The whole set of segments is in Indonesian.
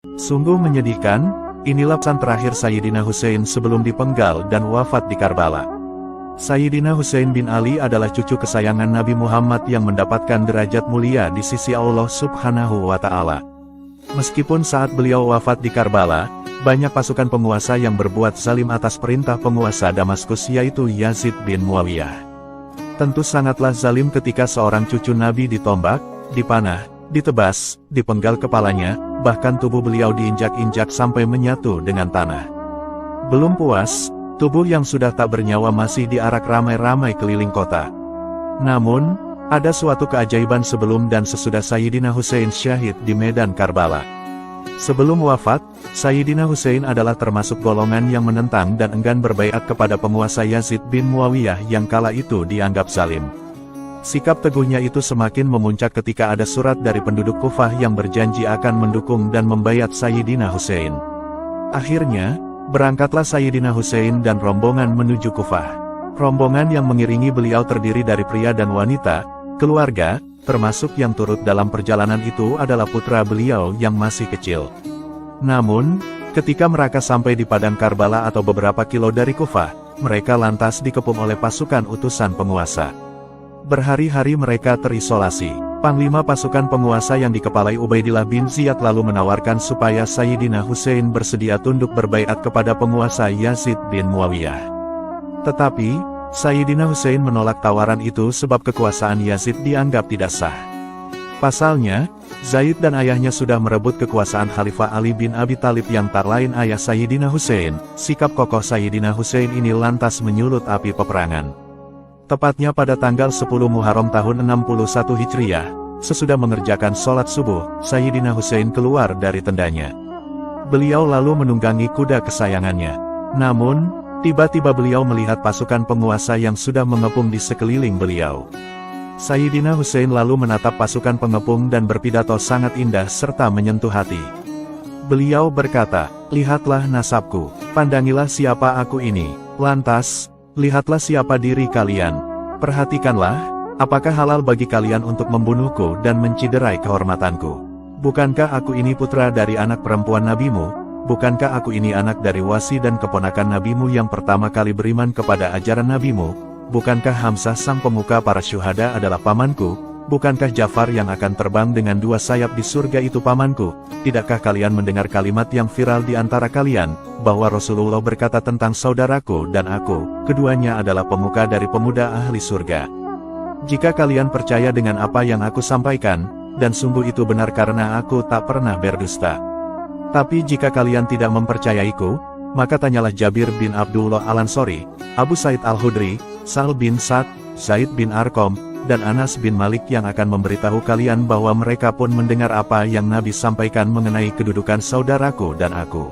Sungguh menyedihkan, inilah pesan terakhir Sayyidina Husain sebelum dipenggal dan wafat di Karbala. Sayyidina Husain bin Ali adalah cucu kesayangan Nabi Muhammad yang mendapatkan derajat mulia di sisi Allah Subhanahu wa Ta'ala. Meskipun saat beliau wafat di Karbala, banyak pasukan penguasa yang berbuat zalim atas perintah penguasa Damaskus yaitu Yazid bin Muawiyah. Tentu sangatlah zalim ketika seorang cucu Nabi ditombak, dipanah, ditebas, dipenggal kepalanya, bahkan tubuh beliau diinjak-injak sampai menyatu dengan tanah. Belum puas, tubuh yang sudah tak bernyawa masih diarak ramai-ramai keliling kota. Namun, ada suatu keajaiban sebelum dan sesudah Sayyidina Husain syahid di medan Karbala. Sebelum wafat, Sayyidina Husain adalah termasuk golongan yang menentang dan enggan berbaiat kepada penguasa Yazid bin Muawiyah yang kala itu dianggap zalim. Sikap teguhnya itu semakin memuncak ketika ada surat dari penduduk Kufah yang berjanji akan mendukung dan membaiat Sayyidina Husain. Akhirnya, berangkatlah Sayyidina Husain dan rombongan menuju Kufah. Rombongan yang mengiringi beliau terdiri dari pria dan wanita, keluarga, termasuk yang turut dalam perjalanan itu adalah putra beliau yang masih kecil. Namun, ketika mereka sampai di padang Karbala atau beberapa kilo dari Kufah, mereka lantas dikepung oleh pasukan utusan penguasa. Berhari-hari mereka terisolasi. Panglima pasukan penguasa yang dikepalai Ubaidillah bin Ziyad lalu menawarkan supaya Sayyidina Husain bersedia tunduk berbaiat kepada penguasa Yazid bin Muawiyah. Tetapi, Sayyidina Husain menolak tawaran itu sebab kekuasaan Yazid dianggap tidak sah. Pasalnya, Zaid dan ayahnya sudah merebut kekuasaan Khalifah Ali bin Abi Thalib yang tak lain ayah Sayyidina Husain. Sikap kokoh Sayyidina Husain ini lantas menyulut api peperangan. Tepatnya pada tanggal 10 Muharram tahun 61 Hijriah, sesudah mengerjakan sholat subuh, Sayyidina Husain keluar dari tendanya. Beliau lalu menunggangi kuda kesayangannya. Namun, tiba-tiba beliau melihat pasukan penguasa yang sudah mengepung di sekeliling beliau. Sayyidina Husain lalu menatap pasukan pengepung dan berpidato sangat indah serta menyentuh hati. Beliau berkata, "Lihatlah nasabku, pandangilah siapa aku ini. Lantas, lihatlah siapa diri kalian. Perhatikanlah, apakah halal bagi kalian untuk membunuhku dan menciderai kehormatanku? Bukankah aku ini putra dari anak perempuan nabimu? Bukankah aku ini anak dari wasi dan keponakan nabimu yang pertama kali beriman kepada ajaran nabimu? Bukankah Hamzah sang pemuka para syuhada adalah pamanku? Bukankah Ja'far yang akan terbang dengan dua sayap di surga itu pamanku? Tidakkah kalian mendengar kalimat yang viral di antara kalian, bahwa Rasulullah berkata tentang saudaraku dan aku, keduanya adalah pemuka dari pemuda ahli surga? Jika kalian percaya dengan apa yang aku sampaikan, dan sungguh itu benar karena aku tak pernah berdusta. Tapi jika kalian tidak mempercayaiku, maka tanyalah Jabir bin Abdullah Al-Ansori, Abu Said Al-Hudri, Sa'al bin Sa'd, Zaid bin Arqam, dan Anas bin Malik yang akan memberitahu kalian bahwa mereka pun mendengar apa yang Nabi sampaikan mengenai kedudukan saudaraku dan aku.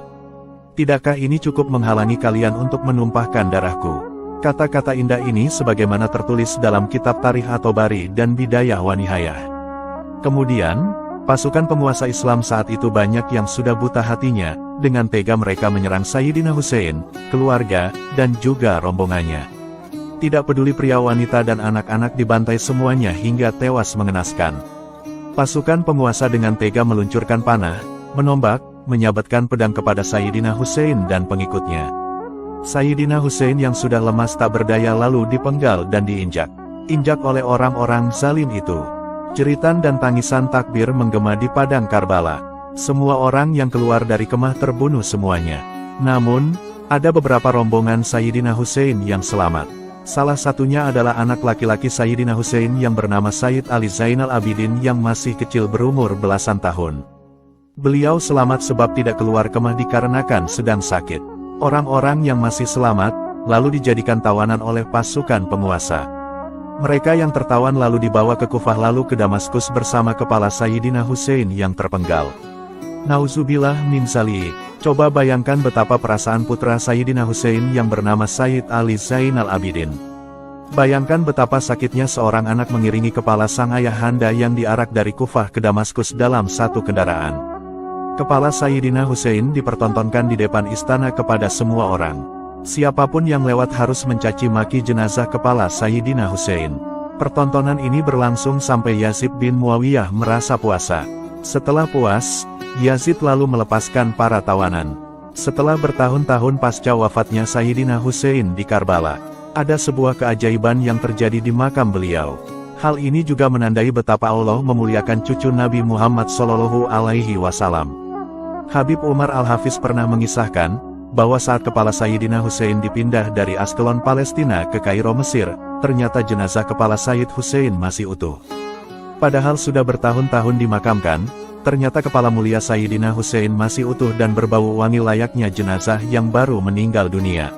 Tidakkah ini cukup menghalangi kalian untuk menumpahkan darahku?" Kata-kata indah ini sebagaimana tertulis dalam kitab Tarikh At-Tabari dan Bidayah wa Nihayah. Kemudian, pasukan penguasa Islam saat itu banyak yang sudah buta hatinya, dengan tega mereka menyerang Sayyidina Husain, keluarga, dan juga rombongannya. Tidak peduli pria, wanita dan anak-anak dibantai semuanya hingga tewas mengenaskan. Pasukan penguasa dengan tega meluncurkan panah, menombak, menyabatkan pedang kepada Sayyidina Husain dan pengikutnya. Sayyidina Husain yang sudah lemas tak berdaya lalu dipenggal dan diinjak oleh orang-orang zalim itu. Jeritan dan tangisan takbir menggema di padang Karbala. Semua orang yang keluar dari kemah terbunuh semuanya. Namun, ada beberapa rombongan Sayyidina Husain yang selamat. Salah satunya adalah anak laki-laki Sayyidina Husain yang bernama Sayyid Ali Zainal Abidin yang masih kecil berumur belasan tahun. Beliau selamat sebab tidak keluar kemah dikarenakan sedang sakit. Orang-orang yang masih selamat, lalu dijadikan tawanan oleh pasukan penguasa. Mereka yang tertawan lalu dibawa ke Kufah lalu ke Damaskus bersama kepala Sayyidina Husain yang terpenggal. Nauzubillah min zalik. Coba bayangkan betapa perasaan putra Sayyidina Husain yang bernama Sayyid Ali Zainal Abidin. Bayangkan betapa sakitnya seorang anak mengiringi kepala sang ayahanda yang diarak dari Kufah ke Damaskus dalam satu kendaraan. Kepala Sayyidina Husain dipertontonkan di depan istana kepada semua orang. Siapapun yang lewat harus mencaci maki jenazah kepala Sayyidina Husain. Pertontonan ini berlangsung sampai Yazid bin Muawiyah merasa puasa. Setelah puas, Yazid lalu melepaskan para tawanan. Setelah bertahun-tahun pasca wafatnya Sayyidina Husain di Karbala, ada sebuah keajaiban yang terjadi di makam beliau. Hal ini juga menandai betapa Allah memuliakan cucu Nabi Muhammad SAW. Habib Umar Al-Hafiz pernah mengisahkan, bahwa saat kepala Sayyidina Husain dipindah dari Askelon Palestina ke Kairo Mesir, ternyata jenazah kepala Sayyid Husain masih utuh. Padahal sudah bertahun-tahun dimakamkan, ternyata kepala mulia Sayyidina Husain masih utuh dan berbau wangi layaknya jenazah yang baru meninggal dunia.